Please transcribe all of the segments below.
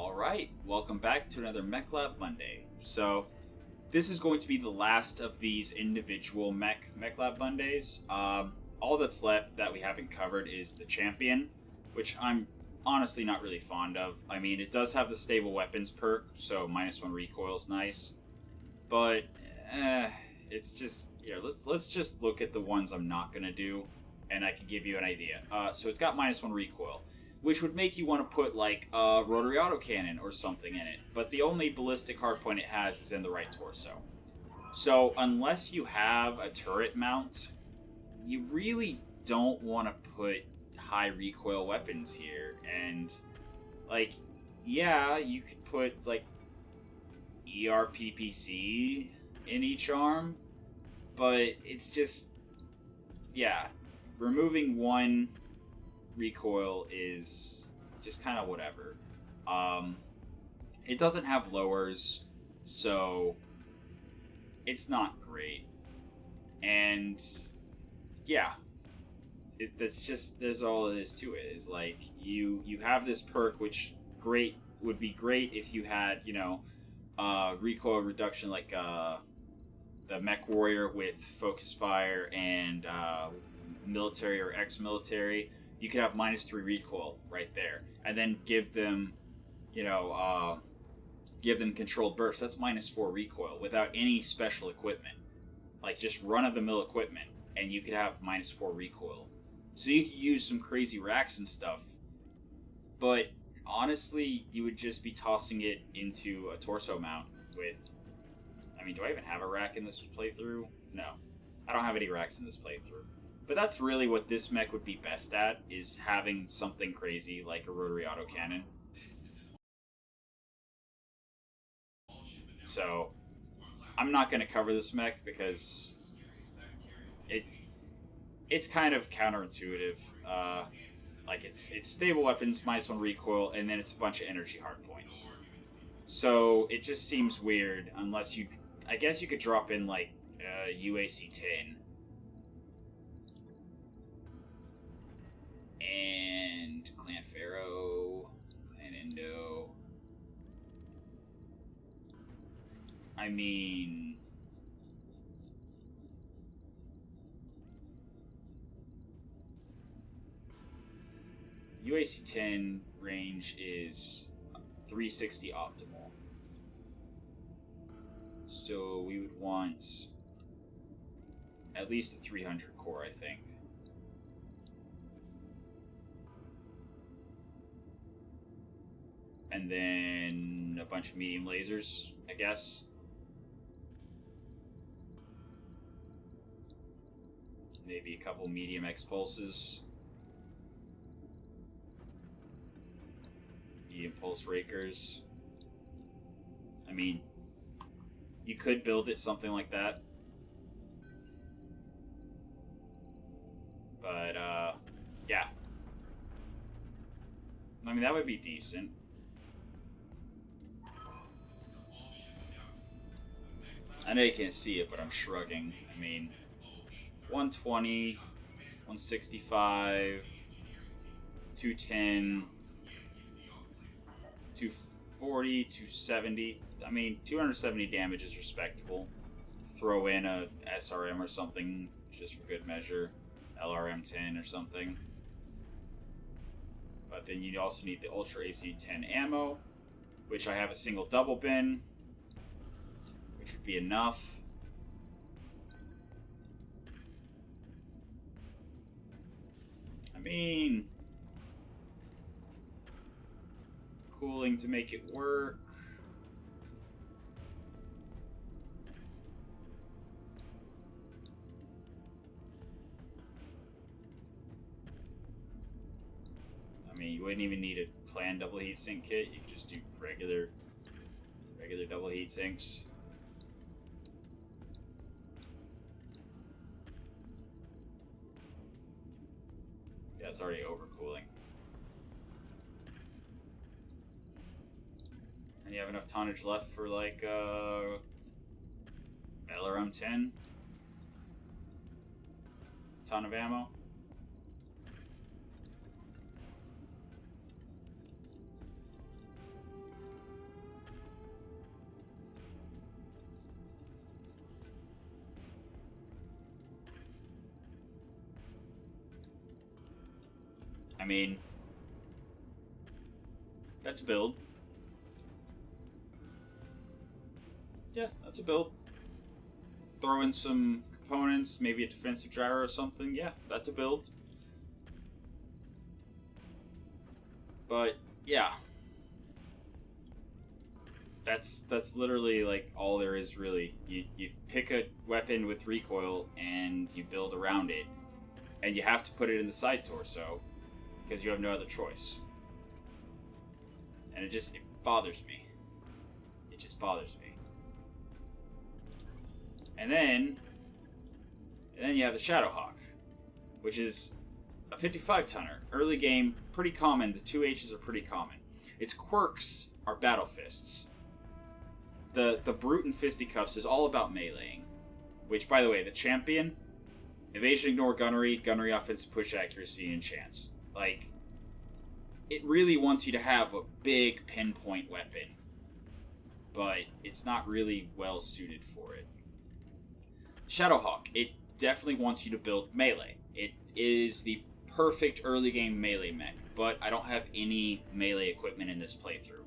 Alright, welcome back to another Mech Lab Monday. So, this is going to be the last of these individual Mech Lab Mondays. All that's left that we haven't covered is the Champion, which I'm honestly not really fond of. I mean, it does have the stable weapons perk, so -1 recoil is nice. But, it's just, yeah, let's just look at the ones I'm not going to do, and I can give you an idea. So it's got -1 recoil, which would make you want to put, like, a rotary autocannon or something in it. But the only ballistic hardpoint it has is in the right torso. So, unless you have a turret mount, you really don't want to put high recoil weapons here. And, like, yeah, you could put, like, ERPPC in each arm, but it's just, yeah, removing one recoil is just kind of whatever. It doesn't have lowers, so it's not great. And yeah, there's all it is to it. Is like you have this perk, which would be great if you had, you know, recoil reduction like the Mechwarrior with focus fire and military or ex-military. You could have -3 recoil right there, and then give them, you know, give them controlled burst. That's -4 recoil without any special equipment, like just run-of-the-mill equipment, and you could have -4 recoil. So you could use some crazy racks and stuff, but honestly, you would just be tossing it into a torso mount with. I mean, do I even have a rack in this playthrough? No, I don't have any racks in this playthrough. But that's really what this mech would be best at, is having something crazy like a rotary autocannon. So, I'm not going to cover this mech because it's kind of counterintuitive. Like, it's stable weapons, -1 recoil, and then it's a bunch of energy hardpoints. So, it just seems weird unless you... I guess you could drop in, like, UAC-10. And Clan Pharaoh, Clan Indo. I mean, UAC-10 range is 360 optimal. So we would want at least a 300 core, I think. And then a bunch of medium lasers, I guess. Maybe a couple medium X-pulses. Medium pulse rakers. I mean, you could build it something like that. But, yeah. I mean, that would be decent. I know you can't see it, but I'm shrugging. I mean, 120, 165, 210, 240, 270. I mean, 270 damage is respectable. Throw in a SRM or something just for good measure. LRM-10 or something. But then you also need the Ultra AC-10 ammo, which I have a single double bin, which would be enough. I mean, cooling to make it work. I mean, you wouldn't even need a planned double heatsink kit. You could just do regular double heatsinks. Yeah, it's already overcooling. And you have enough tonnage left for, like, LRM-10? Ton of ammo? mean, that's a build. Yeah, that's a build. Throw in some components, maybe a defensive gyro or something. Yeah, that's a build. But yeah, that's literally like all there is really. You pick a weapon with recoil and you build around it, and you have to put it in the side torso because you have no other choice. And it bothers me. It just bothers me. And then you have the Shadowhawk, which is a 55-tonner. Early game, pretty common. The 2Hs are pretty common. Its quirks are Battle Fists. The Brute and Fisticuffs is all about meleeing. Which, by the way, the champion, evasion, ignore, gunnery, offensive, push, accuracy, and chance. Like, it really wants you to have a big pinpoint weapon. But it's not really well suited for it. Shadowhawk, it definitely wants you to build melee. It is the perfect early game melee mech, but I don't have any melee equipment in this playthrough.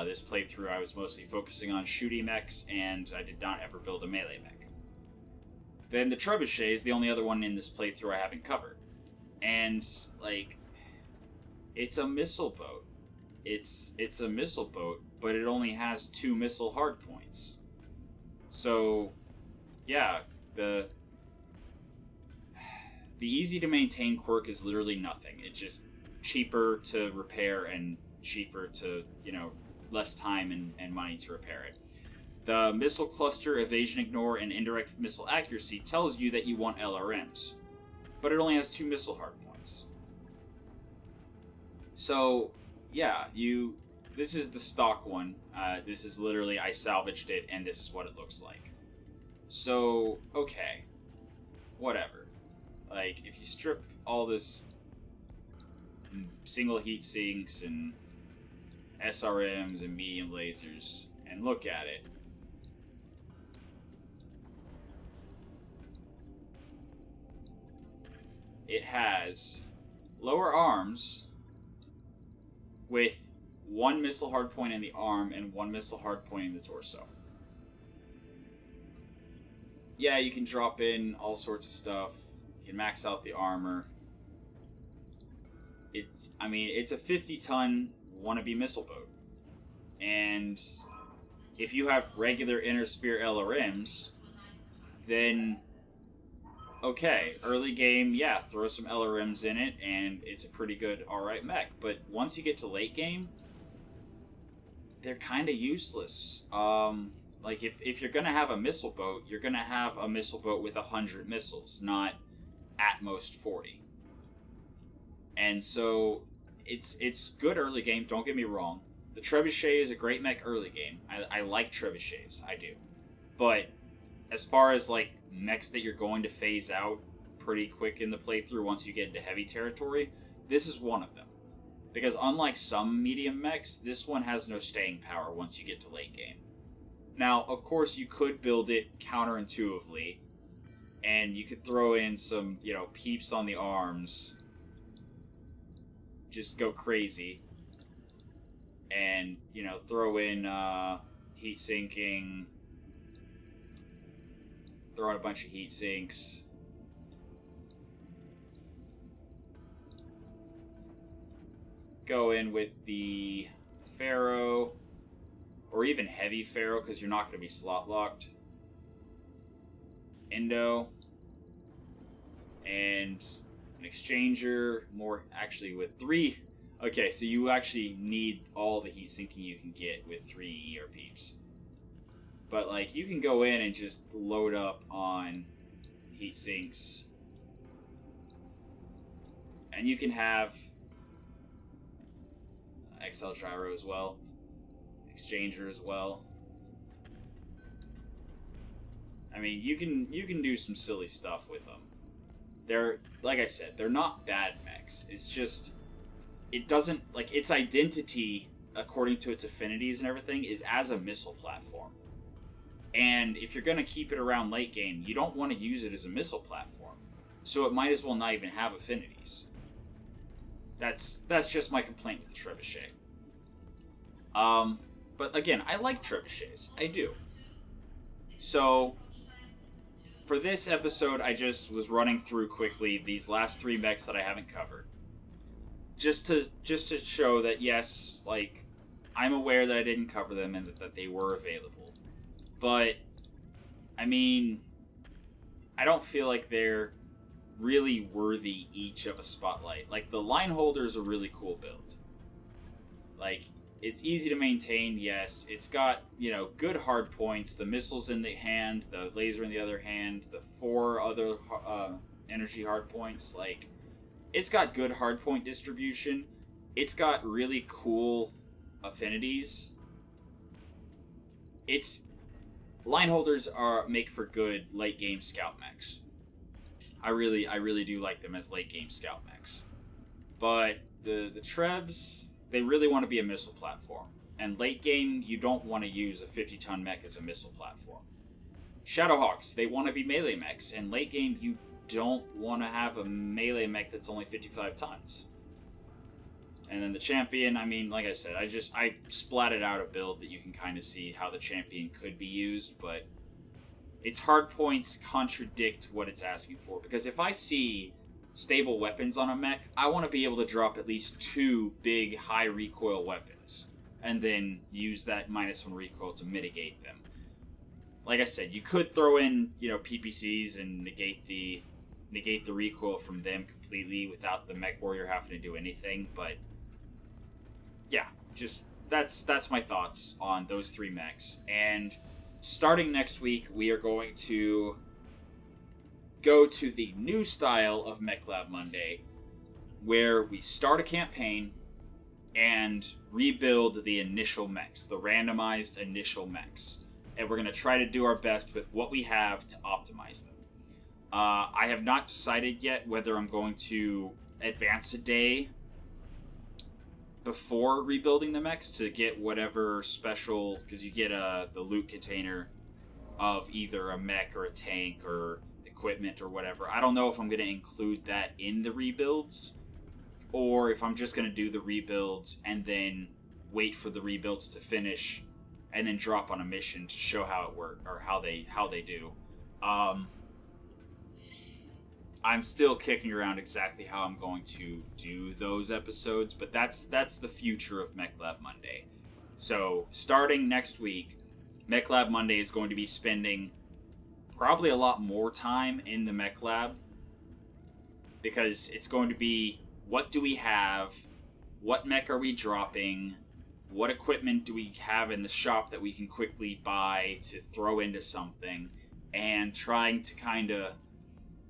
This playthrough I was mostly focusing on shooting mechs, and I did not ever build a melee mech. Then the Trebuchet is the only other one in this playthrough I haven't covered. And, like, it's a missile boat. It's a missile boat, but it only has 2 missile hardpoints. So, yeah, the easy to maintain quirk is literally nothing. It's just cheaper to repair and cheaper to, less time and money to repair it. The missile cluster, evasion, ignore, and indirect missile accuracy tells you that you want LRMs, but it only has 2 missile hardpoints. So, yeah, this is the stock one. This is literally, I salvaged it, and this is what it looks like. So, okay. Whatever. Like, if you strip all this single heat sinks and SRMs and medium lasers and look at it, it has lower arms with 1 missile hardpoint in the arm and 1 missile hardpoint in the torso. Yeah, you can drop in all sorts of stuff. You can max out the armor. It's a 50-ton wannabe missile boat. And if you have regular inner spear LRMs, then okay, early game, yeah, throw some LRMs in it, and it's a pretty good, alright mech. But once you get to late game, they're kind of useless. Like, if you're going to have a missile boat, you're going to have a missile boat with 100 missiles, not at most 40. And so, it's good early game, don't get me wrong. The Trebuchet is a great mech early game. I like Trebuchets, I do. But, as far as, like, mechs that you're going to phase out pretty quick in the playthrough once you get into heavy territory, this is one of them. Because unlike some medium mechs, this one has no staying power once you get to late game. Now, of course, you could build it counterintuitively, and you could throw in some, peeps on the arms, just go crazy, and, throw in heat sinking, throw in a bunch of heat sinks, go in with the Pharaoh, or even heavy Pharaoh, because you're not going to be slot locked. Indo. And an exchanger, more actually with 3. Okay, so you actually need all the heat sinking you can get with 3 ER peeps. But, like, you can go in and just load up on heat sinks. And you can have XL gyro as well. Exchanger as well. I mean, you can do some silly stuff with them. They're, like I said, they're not bad mechs. It's just, it doesn't, like, its identity, according to its affinities and everything, is as a missile platform. And if you're going to keep it around late game, you don't want to use it as a missile platform. So it might as well not even have affinities. That's just my complaint with the Trebuchet. But again, I like Trebuchets. I do. So, for this episode, I just was running through quickly these last 3 mechs that I haven't covered. Just to show that, yes, like, I'm aware that I didn't cover them and that they were available. But, I mean, I don't feel like they're really worthy each of a spotlight. Like, the line holder is a really cool build. Like, it's easy to maintain, yes. It's got, you know, good hard points. The missiles in the hand, the laser in the other hand, the 4 other energy hard points. Like, it's got good hard point distribution. It's got really cool affinities. Line holders make for good late game scout mechs. I really do like them as late game scout mechs. But the Trebs, they really want to be a missile platform. And late game, you don't want to use a 50-ton mech as a missile platform. Shadowhawks, they want to be melee mechs. And late game, you don't want to have a melee mech that's only 55 tons. And then the champion, I mean, like I said, I splatted out a build that you can kind of see how the champion could be used, but its hard points contradict what it's asking for. Because if I see stable weapons on a mech, I want to be able to drop at least 2 big high recoil weapons, and then use that -1 recoil to mitigate them. Like I said, you could throw in, you know, PPCs and negate the recoil from them completely without the Mechwarrior having to do anything, but yeah, just that's my thoughts on those 3 mechs. And starting next week, we are going to go to the new style of Mech Lab Monday, where we start a campaign and rebuild the initial mechs, the randomized initial mechs. And we're going to try to do our best with what we have to optimize them. I have not decided yet whether I'm going to advance a day before rebuilding the mechs to get whatever special, because you get the loot container of either a mech or a tank or equipment or whatever. I don't know if I'm going to include that in the rebuilds, or if I'm just going to do the rebuilds and then wait for the rebuilds to finish and then drop on a mission to show how it works or how they do. I'm still kicking around exactly how I'm going to do those episodes, but that's the future of Mech Lab Monday. So starting next week, Mech Lab Monday is going to be spending probably a lot more time in the Mech Lab, because it's going to be, what do we have, what mech are we dropping, what equipment do we have in the shop that we can quickly buy to throw into something, and trying to kind of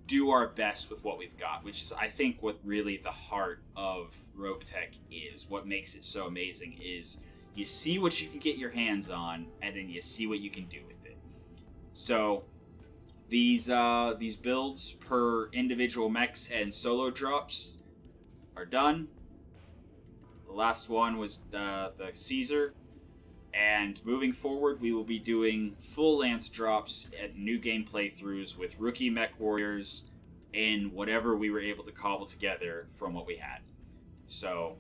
do our best with what we've got, which is, I think, what really the heart of Roguetech is. What makes it so amazing is you see what you can get your hands on, and then you see what you can do with it. So these builds per individual mechs and solo drops are done. The last one was the Caesar. And moving forward, we will be doing full lance drops at new game playthroughs with rookie Mechwarriors in whatever we were able to cobble together from what we had. So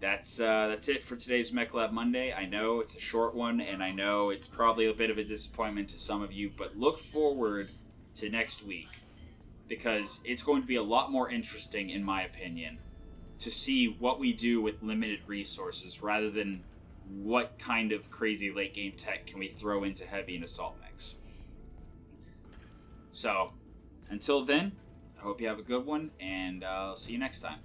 that's it for today's Mech Lab Monday. I know it's a short one, and I know it's probably a bit of a disappointment to some of you, but look forward to next week, because it's going to be a lot more interesting, in my opinion, to see what we do with limited resources rather than what kind of crazy late game tech can we throw into heavy and assault mechs. So, until then, I hope you have a good one, and I'll see you next time.